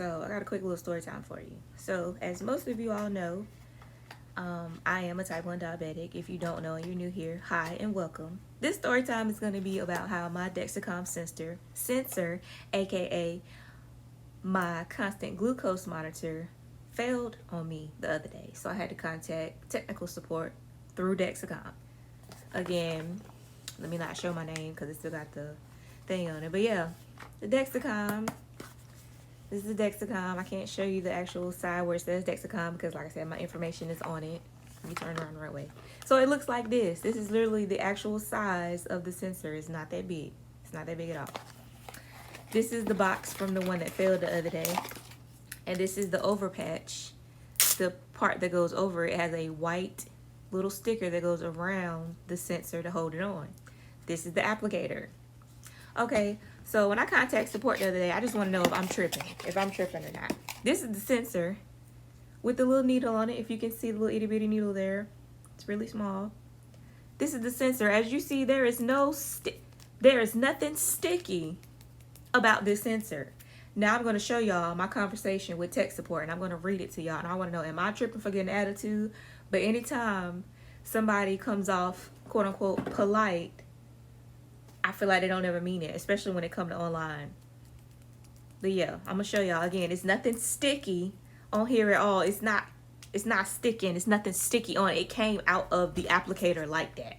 So I got a quick little story time for you. So as most of you all know, I am a type 1 diabetic. If you don't know and you're new here, hi and welcome. This story time is going to be about how my Dexcom sensor, aka my constant glucose monitor, failed on me the other day. So I had to contact technical support through Dexcom. Again, let me not show my name because it still got the thing on it. But yeah, the Dexcom. This is the Dexcom. I can't show you the actual side where it says Dexcom because, like I said, my information is on it. Let me turn around the right way. So it looks like this. This is literally the actual size of the sensor. It's not that big. It's not that big at all. This is the box from the one that failed the other day. And this is the overpatch. The part that goes over it has a white little sticker that goes around the sensor to hold it on. This is the applicator. Okay, so when I contact support the other day, I just want to know if I'm tripping or not. This is the sensor with the little needle on it. If you can see the little itty bitty needle there, it's really small. This is the sensor. As you see, there is nothing sticky about this sensor. Now I'm going to show y'all my conversation with tech support, and I'm going to read it to y'all. And I want to know, am I tripping for getting attitude? But anytime somebody comes off quote unquote polite, I feel like they don't ever mean it, especially when it comes to online. But yeah, I'm gonna show y'all again. It's nothing sticky on here at all. It's not sticking. It's nothing sticky on it. It came out of the applicator like that.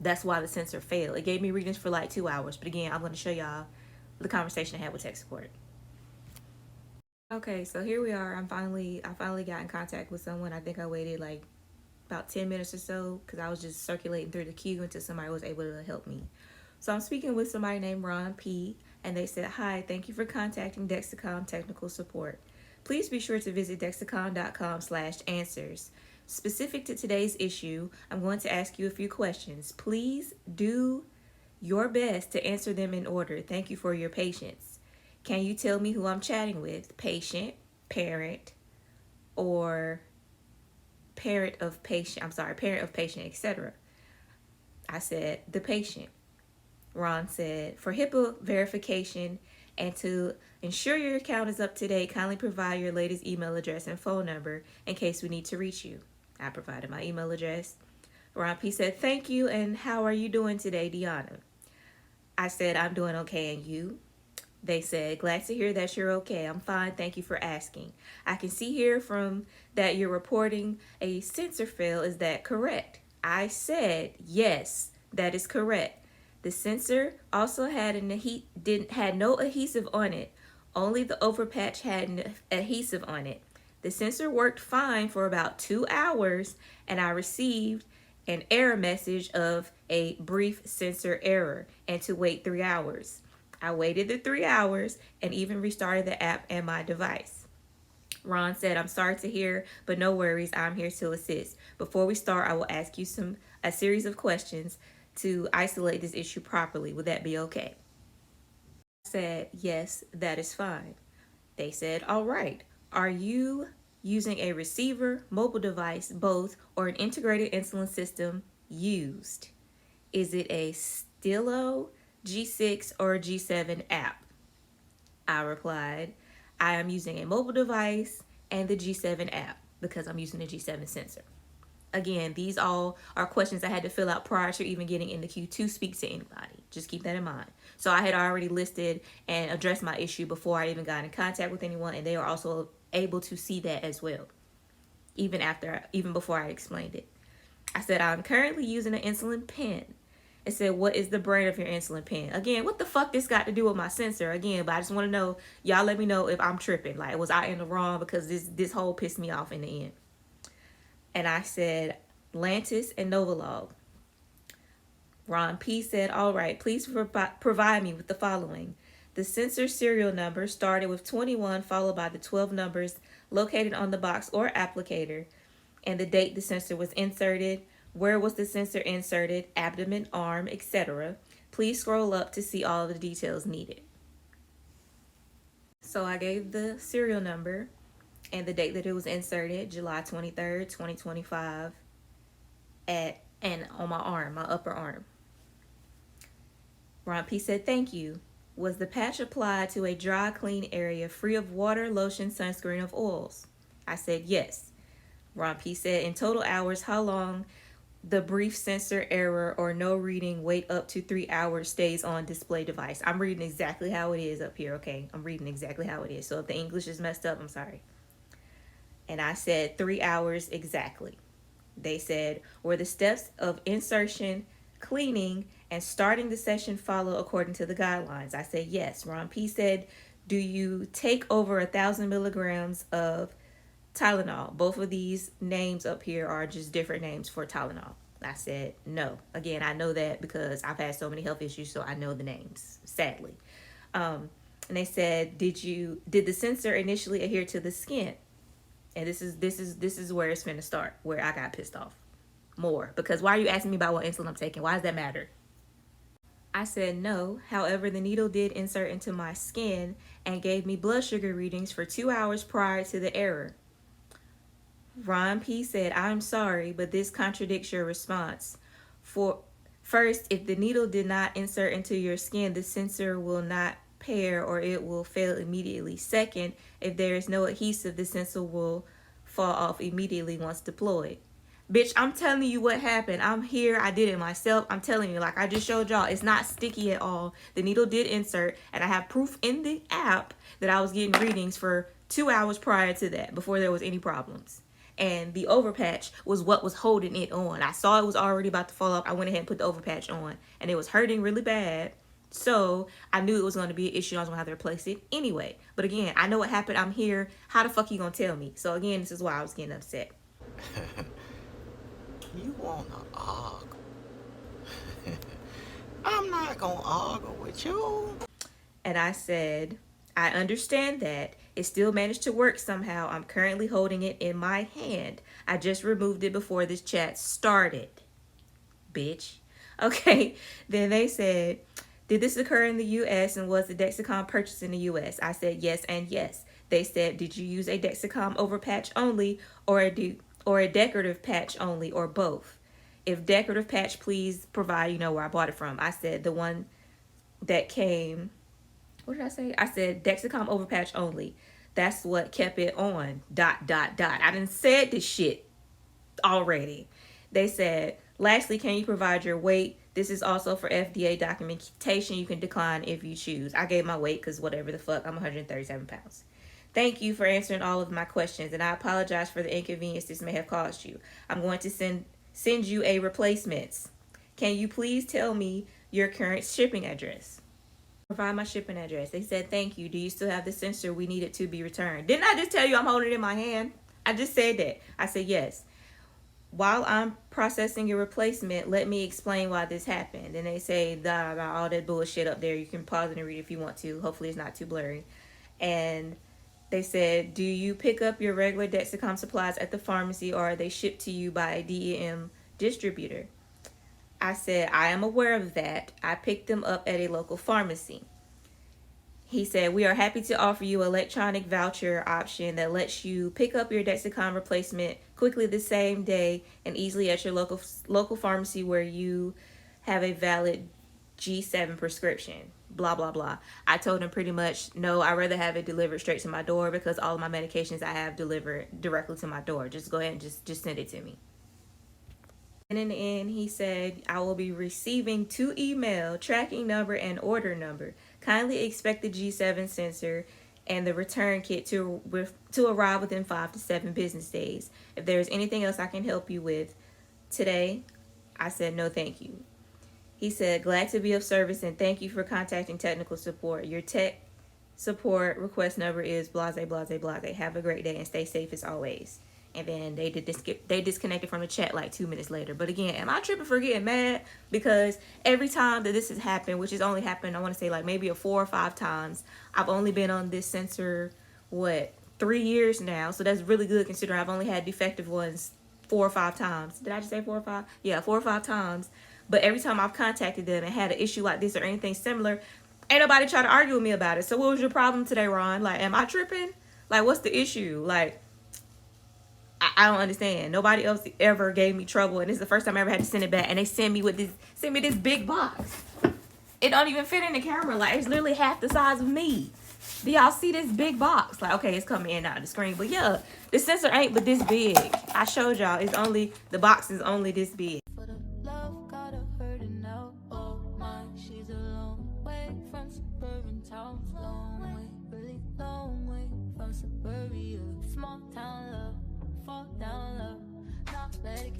That's why the sensor failed. It gave me readings for like 2 hours. But again, I'm gonna show y'all the conversation I had with tech support. Okay, so here we are. I finally got in contact with someone. I think I waited like about 10 minutes or so because I was just circulating through the queue until somebody was able to help me. So I'm speaking with somebody named Ron P, and they said, hi, thank you for contacting Dexcom technical support. Please be sure to visit dexcom.com/answers. Specific to today's issue, I'm going to ask you a few questions. Please do your best to answer them in order. Thank you for your patience. Can you tell me who I'm chatting with? Patient, parent, or parent of patient, etc. I said, the patient. Ron said, for HIPAA verification and to ensure your account is up to date, kindly provide your latest email address and phone number in case we need to reach you. I provided my email address. Ron P said, thank you, and how are you doing today, Deanna? I said, I'm doing okay, and you? They said, glad to hear that you're okay. I'm fine, thank you for asking. I can see here from that you're reporting a sensor fail. Is that correct? I said, yes, that is correct. The sensor also had no adhesive on it. Only the overpatch had an adhesive on it. The sensor worked fine for about 2 hours, and I received an error message of a brief sensor error and to wait 3 hours. I waited the 3 hours and even restarted the app and my device. Ron said, I'm sorry to hear, but no worries, I'm here to assist. Before we start, I will ask you a series of questions to isolate this issue properly. Would that be okay? I said, yes, that is fine. They said, all right. Are you using a receiver, mobile device, both, or an integrated insulin system used? Is it a Stilo, G6, or G7 app? I replied, I am using a mobile device and the G7 app because I'm using the G7 sensor. Again, these all are questions I had to fill out prior to even getting in the queue to speak to anybody. Just keep that in mind. So I had already listed and addressed my issue before I even got in contact with anyone, and they are also able to see that as well, even before I explained it. I said, I'm currently using an insulin pen. It said, what is the brand of your insulin pen? Again, what the fuck this got to do with my sensor? Again, but I just want to know, y'all let me know if I'm tripping. Like, was I in the wrong? Because this whole pissed me off in the end. And I said, Lantus and Novolog. Ron P said, all right, please provide me with the following. The sensor serial number started with 21 followed by the 12 numbers located on the box or applicator, and the date the sensor was inserted, where was the sensor inserted, abdomen, arm, etc. Please scroll up to see all of the details needed. So I gave the serial number and the date that it was inserted, July 23rd, 2025, and on my arm, my upper arm. Ron P said, thank you. Was the patch applied to a dry, clean area free of water, lotion, sunscreen, of oils? I said yes. Ron P said, in total hours, how long the brief sensor error or no reading wait up to 3 hours stays on display device? I'm reading exactly how it is up here, okay? I'm reading exactly how it is. So if the English is messed up, I'm sorry. And I said 3 hours exactly. They said, were the steps of insertion, cleaning, and starting the session follow according to the guidelines? I said yes. Ron P said, do you take over 1,000 milligrams of Tylenol? Both of these names up here are just different names for Tylenol. I said no. Again, I know that because I've had so many health issues, so I know the names, sadly. And they said, did the sensor initially adhere to the skin? And this is where it's finna start, where I got pissed off more. Because why are you asking me about what insulin I'm taking? Why does that matter? I said no. However, the needle did insert into my skin and gave me blood sugar readings for 2 hours prior to the error. Ron P said, I'm sorry, but this contradicts your response. First, if the needle did not insert into your skin, the sensor will not pair or it will fail immediately. Second, if there is no adhesive, the sensor will fall off immediately once deployed. Bitch, I'm telling you what happened. I'm here. I did it myself. I'm telling you, like I just showed y'all, it's not sticky at all. The needle did insert, and I have proof in the app that I was getting readings for 2 hours prior to that, before there was any problems. And the overpatch was what was holding it on. I saw it was already about to fall off. I went ahead and put the overpatch on, and it was hurting really bad. So I knew it was going to be an issue. I was going to have to replace it anyway. But again, I know what happened. I'm here. How the fuck you going to tell me? So again, this is why I was getting upset. You wanna argue? I'm not gonna argue with you. And I said, I understand that. It still managed to work somehow. I'm currently holding it in my hand. I just removed it before this chat started. Bitch. Okay. Then they said, did this occur in the U.S. and was the Dexcom purchased in the U.S.? I said yes and yes. They said, did you use a Dexcom overpatch only or a decorative patch only, or both? If decorative patch, please provide, where I bought it from. I said the one that came, what did I say? I said Dexcom overpatch only. That's what kept it on, ... I didn't said this shit already. They said, lastly, can you provide your weight? This is also for FDA documentation. You can decline if you choose. I gave my weight because whatever the fuck, I'm 137 pounds. Thank you for answering all of my questions, and I apologize for the inconvenience this may have caused you. I'm going to send you a replacement. Can you please tell me your current shipping address? Provide my shipping address. They said, thank you. Do you still have the sensor? We need it to be returned. Didn't I just tell you I'm holding it in my hand? I just said that. I said yes. While I'm processing your replacement, let me explain why this happened. And they say, all that bullshit up there. You can pause it and read if you want to. Hopefully it's not too blurry. And they said, do you pick up your regular Dexcom supplies at the pharmacy, or are they shipped to you by a DEM distributor? I said, I am aware of that. I picked them up at a local pharmacy. He said, we are happy to offer you an electronic voucher option that lets you pick up your Dexcom replacement quickly the same day and easily at your local pharmacy where you have a valid G7 prescription. Blah, blah, blah. I told him pretty much, no, I'd rather have it delivered straight to my door because all of my medications I have delivered directly to my door. Just go ahead and just send it to me. And in the end, he said, I will be receiving 2 email, tracking number, and order number. Kindly expect the G7 sensor and the return kit to arrive within 5 to 7 business days. If there is anything else I can help you with today, I said, no, thank you. He said, glad to be of service and thank you for contacting technical support. Your tech support request number is blase, blase, blase. Have a great day and stay safe as always. And then they disconnected from the chat like 2 minutes later. But again, am I tripping for getting mad? Because every time that this has happened, which has only happened, I want to say like maybe 4 or 5 times, I've only been on this sensor, 3 years now. So that's really good considering I've only had defective ones 4 or 5 times. Did I just say 4 or 5? Yeah, 4 or 5 times. But every time I've contacted them and had an issue like this or anything similar, ain't nobody try to argue with me about it. So what was your problem today, Ron? Like, am I tripping? Like, what's the issue? Like, I don't understand. Nobody else ever gave me trouble, and this is the first time I ever had to send it back. And they send me this big box. It don't even fit in the camera. Like, it's literally half the size of me. Do y'all see this big box? Like, okay, it's coming in and out of the screen. But yeah, the sensor ain't but this big. I showed y'all. It's only, the box is only this big. For the love, got her hurting now. Oh my, she's a long way from suburban town. Long way, really long way from suburbia. Small town love, fall down love, not medicated.